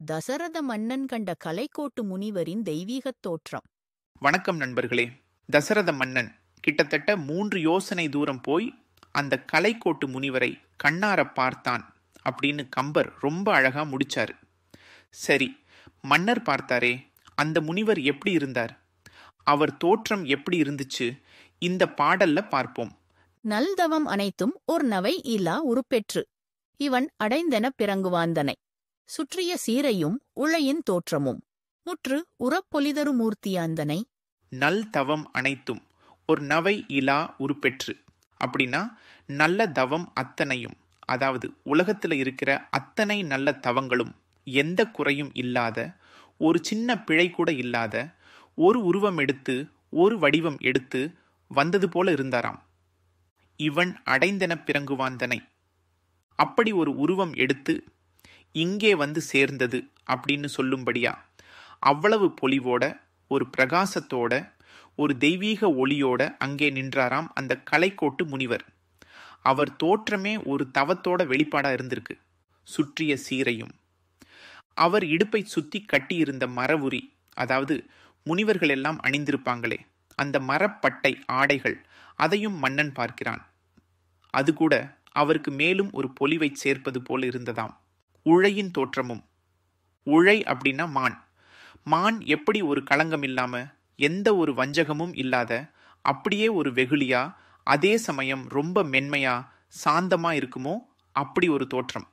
தசரத மன்னன் கண்ட கலைக்கோட்டு முனிவரின் தெய்வீகத் தோற்றம். வணக்கம் நண்பர்களே. தசரத மன்னன் கிட்டத்தட்ட 3 யோசனை தூரம் போய் அந்த கலைக்கோட்டு முனிவரை கண்ணார பார்த்தான் அப்படின்னு கம்பர் ரொம்ப அழகா முடிச்சாரு. சரி, மன்னர் பார்த்தாரே, அந்த முனிவர் எப்படி இருந்தார், அவர் தோற்றம் எப்படி இருந்துச்சு, இந்த பாடல்ல பார்ப்போம். நல்தவம் அனைத்தும் ஒரு நவை இலா உருப்பெற்று இவன் அடைந்தன பிறங்குவாந்தனை சுற்றிய சீரையும் உளையின் தோற்றமும் முற்று உறப்பொலிதரு மூர்த்தியாந்தனை. நல் தவம் அனைத்தும் ஒரு நவை இலா உருப்பெற்று அப்படின்னா நல்ல தவம் அத்தனையும், அதாவது உலகத்தில் இருக்கிற அத்தனை நல்ல தவங்களும் எந்த குறையும் இல்லாத, ஒரு சின்ன பிழை கூட இல்லாத, ஒரு உருவம் எடுத்து ஒரு வடிவம் எடுத்து வந்தது போல இருந்தாராம். இவன் அடைந்தன பிறங்குவாந்தனை, அப்படி ஒரு உருவம் எடுத்து இங்கே வந்து சேர்ந்தது அப்படின்னு சொல்லும்படியா அவ்வளவு பொலிவோட, ஒரு பிரகாசத்தோட, ஒரு தெய்வீக ஒளியோட அங்கே நின்றாராம் அந்த கலைக்கோட்டு முனிவர். அவர் தோற்றமே ஒரு தவத்தோட வெளிப்பாடா இருந்திருக்கு. சுற்றிய சீரையும், அவர் இடுப்பை சுத்தி கட்டியிருந்த மரவுரி, அதாவது முனிவர்கள் எல்லாம் அணிந்திருப்பாங்களே அந்த மரப்பட்டை ஆடைகள், அதையும் மன்னன் பார்க்கிறான். அது கூட அவருக்கு மேலும் ஒரு பொலிவை சேர்ப்பது போல இருந்ததாம். உழையின் தோற்றமும், உழை அப்படின்னா மான். மான் எப்படி ஒரு களங்கம் இல்லாம, எந்த ஒரு வஞ்சகமும் இல்லாத, அப்படியே ஒரு வெகுளியா, அதே சமயம் ரொம்ப மென்மையா சாந்தமா இருக்குமோ அப்படி ஒரு தோற்றம்.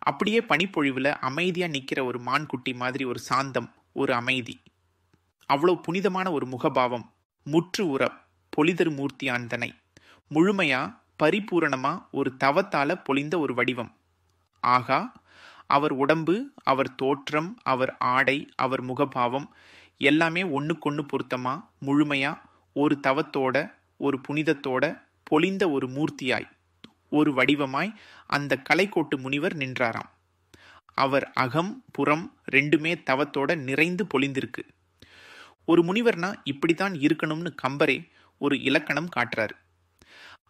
அப்படியே பனிப்பொழிவுல அமைதியா நிக்கிற ஒரு மான் குட்டி மாதிரி ஒரு சாந்தம், ஒரு அமைதி. அவ்வளோ புனிதமான ஒரு முகபாவம், முற்று உற பொலிதரு மூர்த்தியாந்தனை, முழுமையா பரிபூரணமா ஒரு தவத்தால பொலிந்த ஒரு வடிவம். ஆகா, அவர் உடம்பு, அவர் தோற்றம், அவர் ஆடை, அவர் முகபாவம் எல்லாமே ஒன்றுக்கொன்று பொருத்தமா, முழுமையா ஒரு தவத்தோட, ஒரு புனிதத்தோட பொலிந்த ஒரு மூர்த்தியாய், ஒரு வடிவமாய் அந்த கலைக்கோட்டு முனிவர் நின்றாராம். அவர் அகம் புறம் ரெண்டுமே தவத்தோட நிறைந்து பொலிந்திருக்கு. ஒரு முனிவர்னா இப்படித்தான் இருக்கணும்னு கம்பரே ஒரு இலக்கணம் காட்டுறாரு.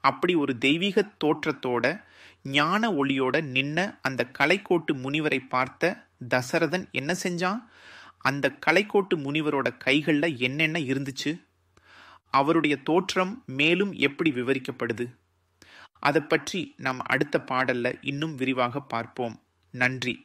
அப்படி ஒரு தெய்வீக தோற்றத்தோட, ஞான ஒளியோட நின்ன அந்த கலைக்கோட்டு முனிவரை பார்த்த தசரதன் என்ன செஞ்சான்? அந்த கலைக்கோட்டு முனிவரோட கைகள்ல என்னென்ன இருந்துச்சு? அவருடைய தோற்றம் மேலும் எப்படி விவரிக்கப்படுது? அதை பற்றி நாம் அடுத்த பாடல்ல இன்னும் விரிவாக பார்ப்போம். நன்றி.